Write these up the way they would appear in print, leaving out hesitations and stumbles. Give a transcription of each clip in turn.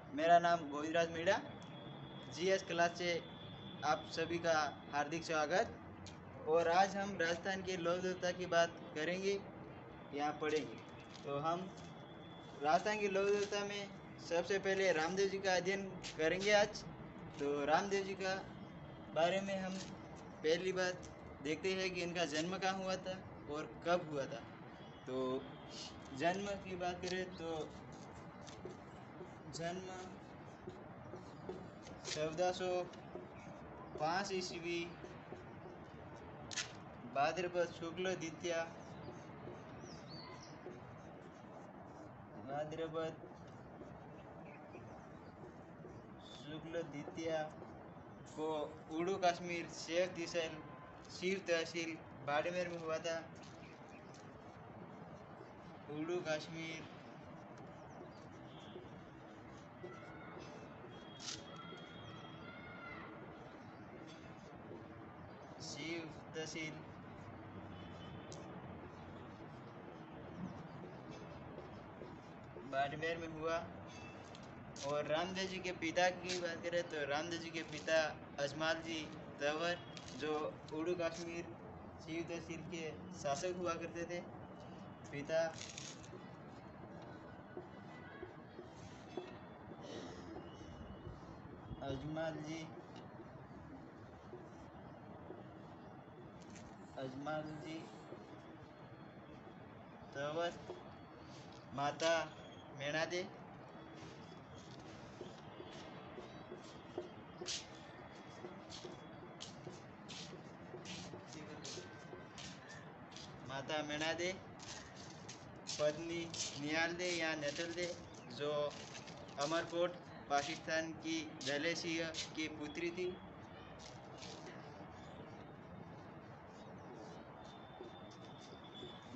मेरा नाम Govindraj Meena. GS class से आप सभी का हार्दिक स्वागत। और आज हम राजस्थान के लोक देवता की बात करेंगे, यहाँ पढ़ेंगे। तो हम राजस्थान के लोक देवता में सबसे पहले रामदेव जी का अध्ययन करेंगे आज। तो रामदेव जी का बारे में हम पहली बात देखते हैं कि इनका जन्म कहाँ हुआ था और कब हुआ था। तो जन्म की बात करें तो जन्म 1405 ईस्वी भाद्रपद शुक्ल द्वितीया को उड़ू कश्मीर शिव तहसील बाड़मेर में हुआ था। उड़ू कश्मीर शिव तहसील बाड़मेर में हुआ। और रामदेव जी के पिता की बात करें तो रामदेव जी के पिता अजमाल जी तंवर, जो उड़ू कश्मीर शिव तहसील के शासक हुआ करते थे। पिता अजमाल जी तंवर, माता मेणादे। माता मेणादे, पत्नी नियाल दे या नेतल दे, जो अमरकोट पाकिस्तान की दहलेसिया की पुत्री थी।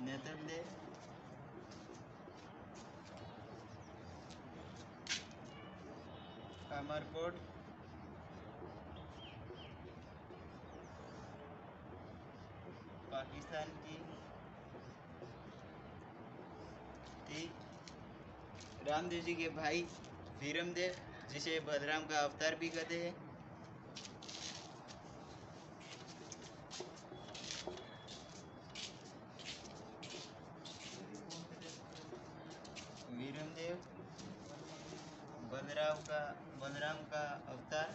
नेतल दे अमरकोट पाकिस्तान की थी। रामदेव जी के भाई वीरमदेव, जिसे बलराम का अवतार भी कहते हैं। वीरमदेव बलराम का अवतार।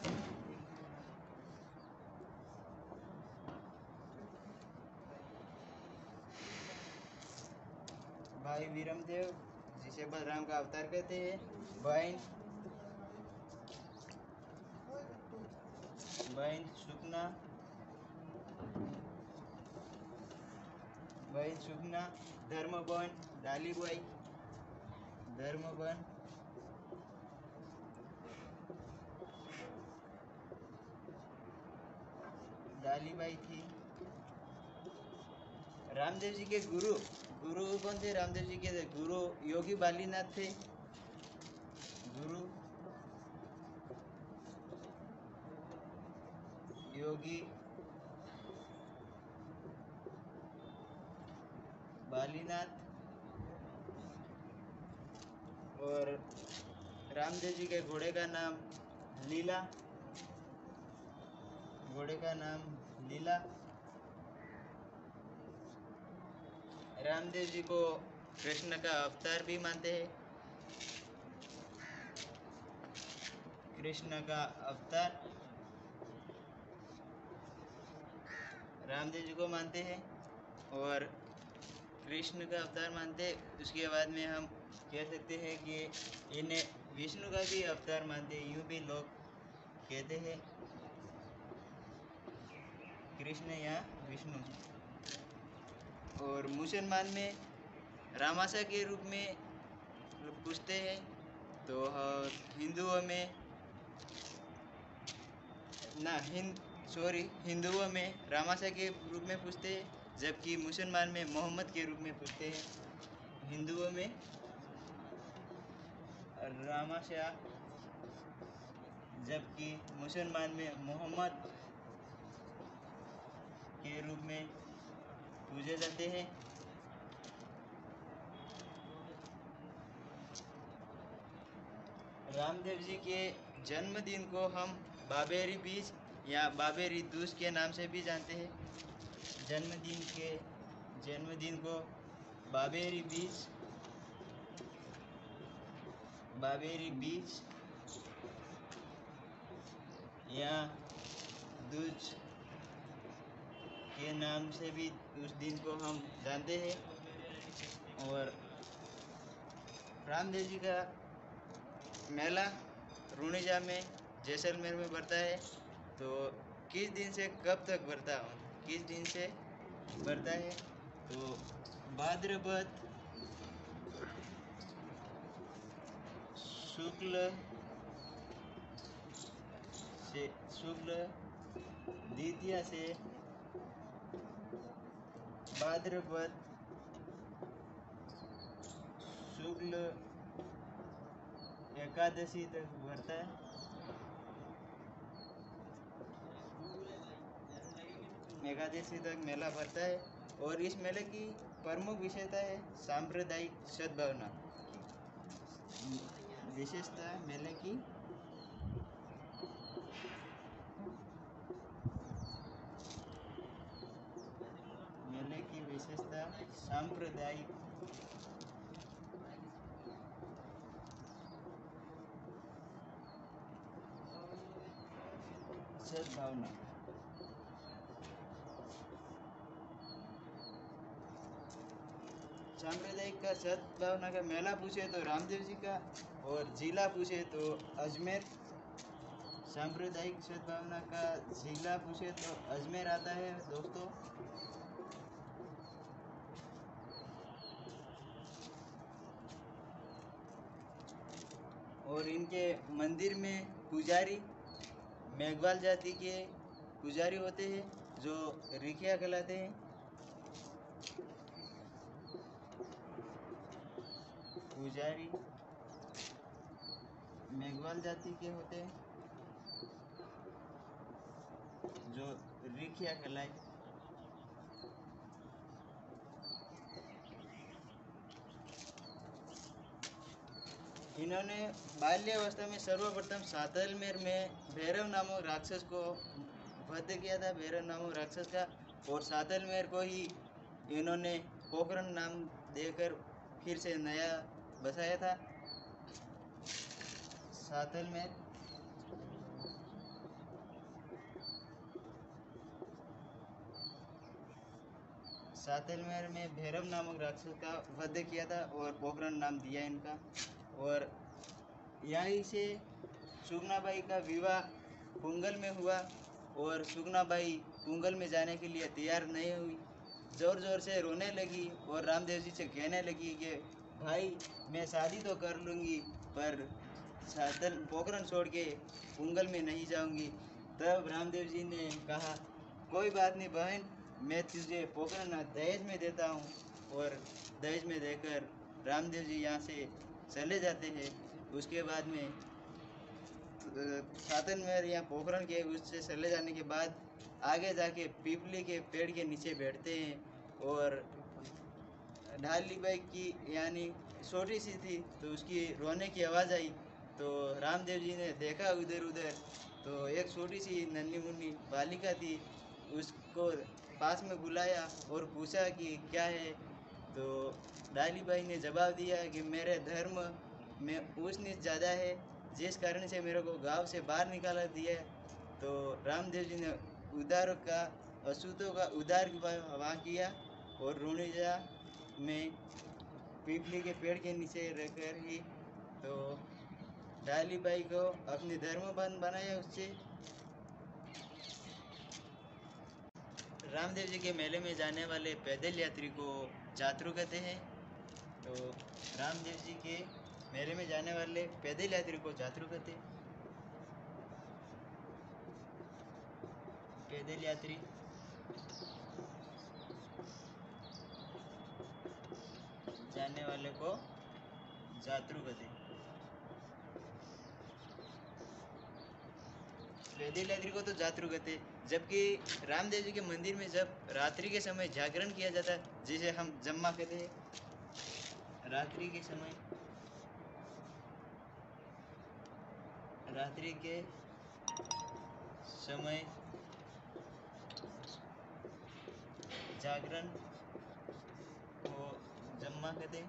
भाई वीरमदेव, जिसे बलराम का अवतार कहते हैं। बहन सुकना, धर्मबन डालीबाई, थी। रामदेव जी के गुरु कौन थे? रामदेव जी के गुरु योगी बालीनाथ थे। गुरु योगी बालीनाथ। और रामदेव जी के घोड़े का नाम लीला। रामदेव जी को कृष्ण का अवतार भी मानते हैं। रामदेव जी को मानते हैं और कृष्ण का अवतार मानते हैं। उसके बाद में हम कह सकते हैं कि इन्हें विष्णु का भी अवतार मानते हैं। यूं भी लोग कहते हैं, कृष्ण या विष्णु। और मुसलमान में रामाशा के रूप में पूछते हैं। तो हिंदुओं में रामाशा के रूप में पूछते हैं, जबकि मुसलमान में मोहम्मद के रूप में पूछते हैं। हिंदुओं में रामाशा, जबकि मुसलमान में मोहम्मद के रूप में पूजे जाते हैं। रामदेव जी के जन्मदिन को हम बाबेरी बीज या बाबेरी दूज के नाम से भी जानते हैं। जन्मदिन को बाबेरी बीज या दूज के नाम से भी उस दिन को हम जानते हैं। और रामदेव जी का मेला रूणीजा में जैसलमेर में बढ़ता है। तो किस दिन से कब तक बढ़ता है तो भाद्रपद शुक्ल द्वितीया से भाद्रपद शुक्ल एकादशी तक बढ़ता है। एकादशी तक मेला बढ़ता है और इस मेले की प्रमुख विशेषता है सांप्रदायिक सद्भावना। विशेषता मेले की विशेषता सांप्रदायिक सद्भावना। सांप्रदायिक का सद्भावना का मेला पूछे तो रामदेव जी का और जिला पूछे तो अजमेर। सांप्रदायिक सद्भावना का जिला पूछे तो अजमेर आता है दोस्तों। और इनके मंदिर में पुजारी मेघवाल जाति के पुजारी होते हैं जो रिखिया कहलाते हैं। पुजारी मेघवाल जाति के होते हैं जो रिखिया कहलाए। इन्होंने बाल्यावस्था में सर्वप्रथम सातलमेर में भैरव नामक राक्षस को वध किया था, भैरव नामक राक्षस का। और सातलमेर को ही इन्होंने पोखरण नाम देकर फिर से नया बसाया था। सातलमेर में भैरव नामक राक्षस का वध किया था और पोखरण नाम दिया इनका। और यहीं से सुगनाबाई का विवाह पुंगल में हुआ और सुगनाबाई पुंगल में जाने के लिए तैयार नहीं हुई, ज़ोर ज़ोर से रोने लगी और रामदेव जी से कहने लगी कि भाई मैं शादी तो कर लूँगी पर पोखरण छोड़ के पुंगल में नहीं जाऊँगी। तब रामदेव जी ने कहा कोई बात नहीं बहन, मैं तुझे पोखरण दहेज में देता हूँ। और दहेज में देकर रामदेव जी यहाँ से चले जाते हैं। उसके बाद में सातलमेर या पोखरण के उससे चले जाने के बाद आगे जाके पीपली के पेड़ के नीचे बैठते हैं। और ढाली बाई की यानी छोटी सी थी तो उसकी रोने की आवाज़ आई तो रामदेव जी ने देखा उधर तो एक छोटी सी नन्ही मुन्नी बालिका थी, उसको पास में बुलाया और पूछा कि क्या है। तो डाली बाई ने जवाब दिया कि मेरे धर्म में ऊंच नीच ज़्यादा है जिस कारण से मेरे को गांव से बाहर निकाला दिया। तो रामदेव जी ने उदार का अछूतों का उदार वहाँ किया और रूणीजा में पीपली के पेड़ के नीचे रहकर ही तो डाली बाई को अपने धर्मबंध बनाया उससे। रामदेव जी के मेले में जाने वाले पैदल यात्री को जातरू कहते हैं। तो रामदेव जी के मेले में जाने वाले पैदल यात्री को जातरू कहते हैं। पैदल यात्री जाने वाले को जातरू कहते हैं। पैदल यात्री को तो जातरू कहते हैं। जबकि रामदेव जी के मंदिर में जब रात्रि के समय जागरण किया जाता है जिसे हम जम्मा कहते हैं, रात्रि के समय रात्रि के समय जागरण को जमा कर दें।